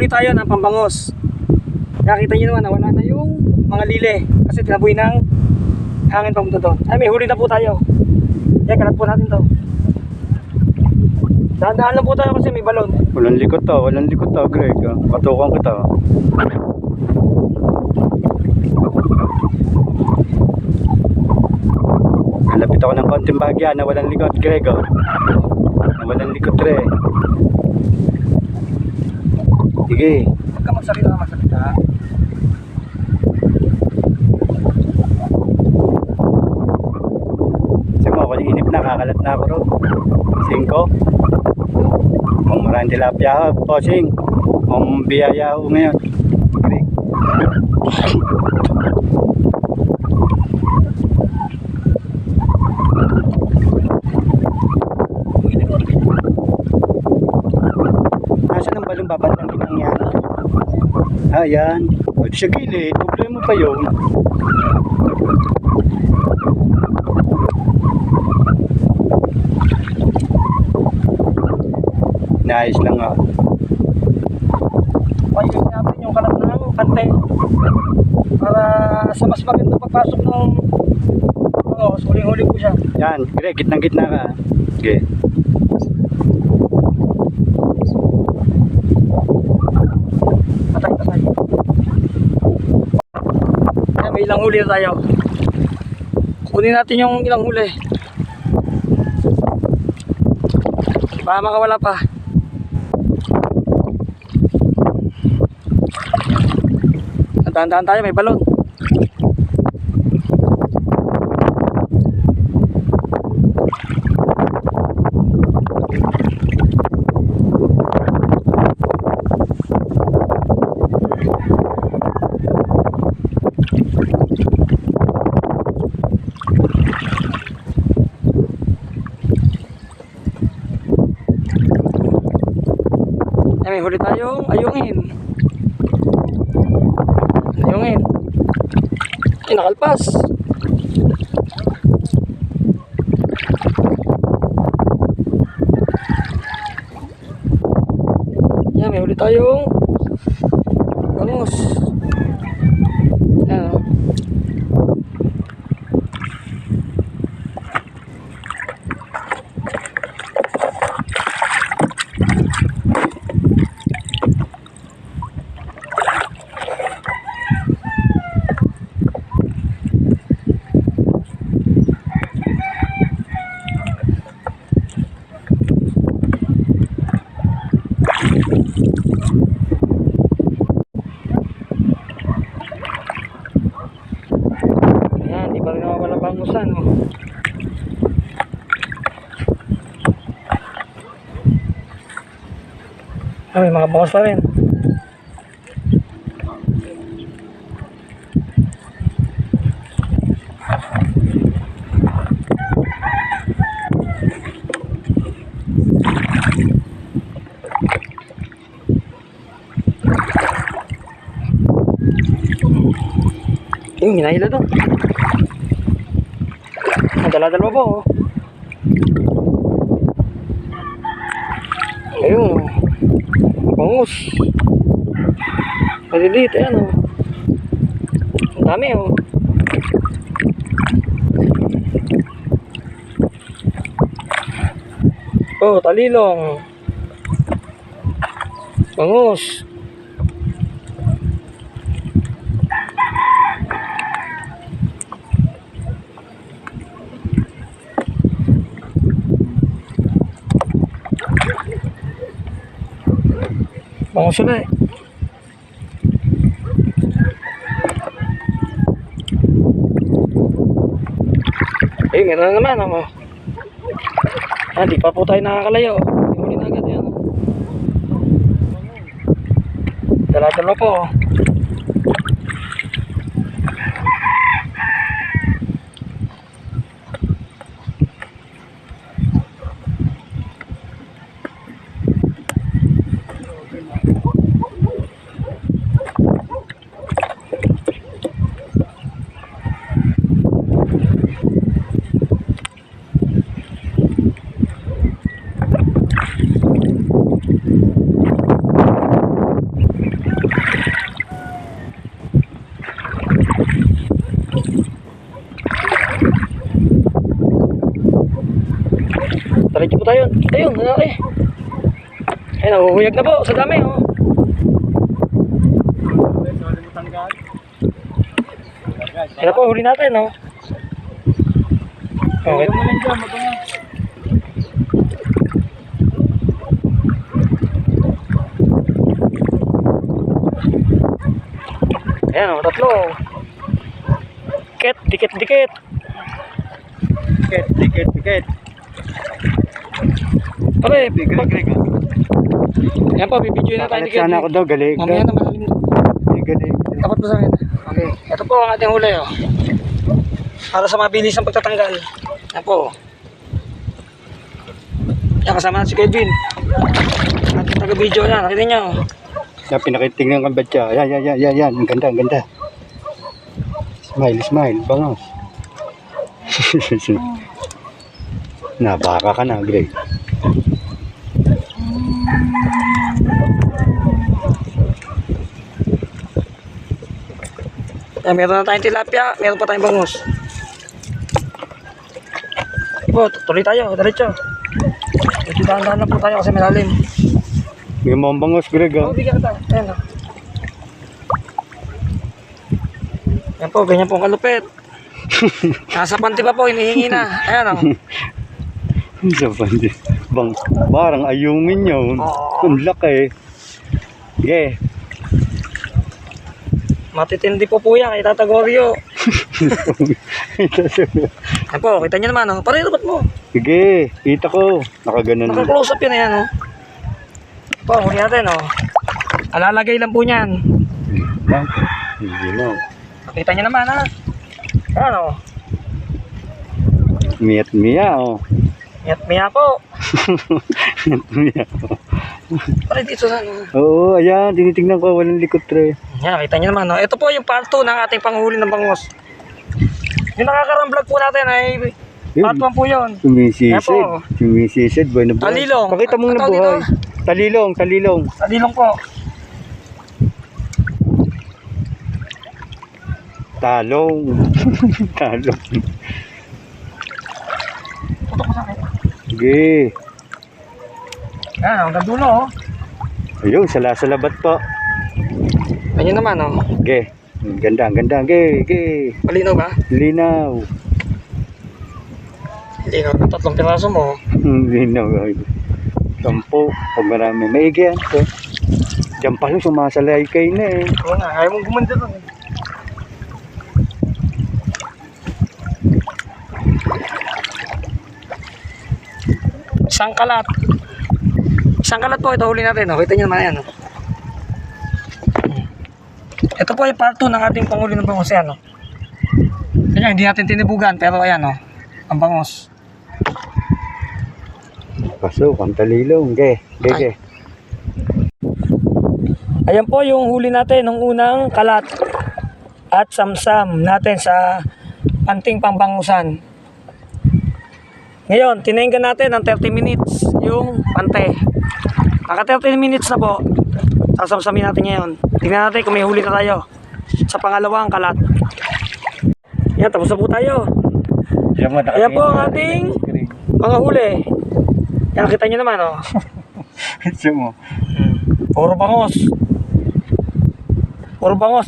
tayo ng pambangos. Nakita nyo naman, nawala na yung mga lili kasi tinaboy ng hangin pamunta doon. Ay, may huli na po tayo. Kaya kalat po natin to. Dahan-dahan lang po tayo kasi may balon. Walang likot to, Greg. Patukan kita. Malapit ako ng konting bagya na walang likot, Greg. Na walang likot, Re. Sige. Huwag ka magsalita. Kasi mo, kung inip na, kakalat na ako ron. 5. Kung maraming tilapia ako, posing. Kung biyaya ako ngayon. Greg. Nasaan ang balong babantang kinang yan? Ayan. O di siya gilid. Problema pa yun. Nice lang nga. Payusin natin yung kalat ng kante para sa mas magandang pagpasok ng bangos. Huling-huli po siya. Yan. Greg, gitnang-gitna ka. Okay. Patay. Ayan, may ilang huli na tayo. Kunin natin yung ilang huli. Baka makawala pa. Dahan-dahan tayo, may balon. May huli tayong ayungin. Ay, nakalpas. Yan, may huli tayong bangos. Yan. Ayan, di pa rin nawawala bangusan, oh. Ah, may mga bangos pa rin. Yung hinahila doon. Dala-dalawa po, oh. Ayun, bangus. Maliliit, ayan, oh. Ang dami, oh. Oh, talilong. Bangus. Bangus na, eh. Eh, meron na naman, oh. Ah, di pa po tayo nakakalayo. Huli na agad yan. Dala-dala po, oh. Ayun, malaki. Ayun, nahuhuyag na po sa dami, oh. Ayun po, huli natin, oh. Okay. Ayan, oh, tatlo. Dikit. Dikit. Pare, Greg. ayan po, bibidyoin na tayo Nakalat sana ako daw, galing. Mamaya na malalim to. Galing. Dapat po sa akin. Okay. Ito po ang ating huli, oh. Para sa mabilis ang pagtatanggal. Ayan po. Yan, kasama na si Kevin. Ating taga-video yan. Nakita niyo. Yan, pinakitingnan kang batya. Yan. Ang ganda. Smile. Bangos. Baka ka na, Greg. Yan, meron na tayong tilapia. Meron pa tayong bangus. Po, tuloy tayo. Diretso. Medyo dahan-dahan na po tayo kasi malalim. May mga bangos, Greg. Oh, bigyan kita. Ayan, oh. Yan po, ganyan po ang kalupit. Nasa panty pa po, hinihingi na. Ayan, oh. Sa pandi. Parang ayungin yun. Oo. Ang laki. Yeah. Matitindi po yan kay Tata Goryo. Yan po, kita nyo naman, oh. Pare, dapat mo. Sige, kita ko. Nakaganan. Naka-close up yun, ayan, oh. Po, huli natin, oh. Alalagay lang po niyan. Hindi na. Kita nyo naman, ha. Ayan, oh. Miyat-miya, oh. Miyat-miya po. Miyat-miya. Pare, dito na, oh. Oo, ayan. Tinitingnan ko. Walang likod, tre. Yan, kita nyo naman, no? Ito po yung part 2 ng ating panghuli ng bangus. Yung nakakaroon vlog po natin ay part 1 po yun. Yan po. Sumisisid. Buhay na buhay. Talilong. Pakita mong Ang tawag nabuhay. Talilong. Talilong po. Talong. Putok ko sa akin. Sige. Yan, hanggang dulo, oh. Ayun, salabat po. Ganyan naman, oh. Sige. Ganda. Sige. Malinaw ba? Linaw. Hindi ka, tatlong piraso mo. Linaw. 10. Pag marami. Maigi yan. So, diyan pa lang sumasalay kayo na eh. Oo nga, ayaw mong gumanda doon, eh. Isang kalat po, ito huli natin, oh. Kita nyo naman yan, oh. Ito po yung part 2 ng ating panghuli ng bangus, yan, oh. Kaya hindi natin tinibugan, pero ayan, oh. Ang bangus. Pasok, ang talilong. Sige. Ayan po yung huli natin ng unang kalat at samsam natin sa panting pambangusan. Ngayon, tinenggan natin ng 30 minutes yung pante. Naka 30 minutes na po. Sasamsamin natin ngayon. Tingnan natin kung may huli na tayo sa pangalawang kalat. Yan, tapos na po tayo. Ayan po ang ating mga huli. Yan, kita nyo naman, oh. Ito mo. Puro bangos.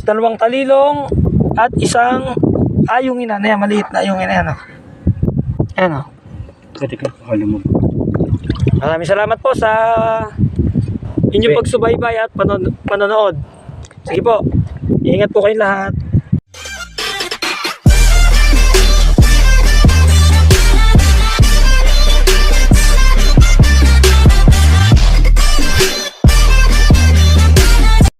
2 talilong at isang ayungin na. Ayan, maliit na ayungin na yan, oh. Ayan, oh. Teka, alam mo. Maraming salamat po sa inyong pagsubaybay at panonood. Sige po, ingat po kayong lahat.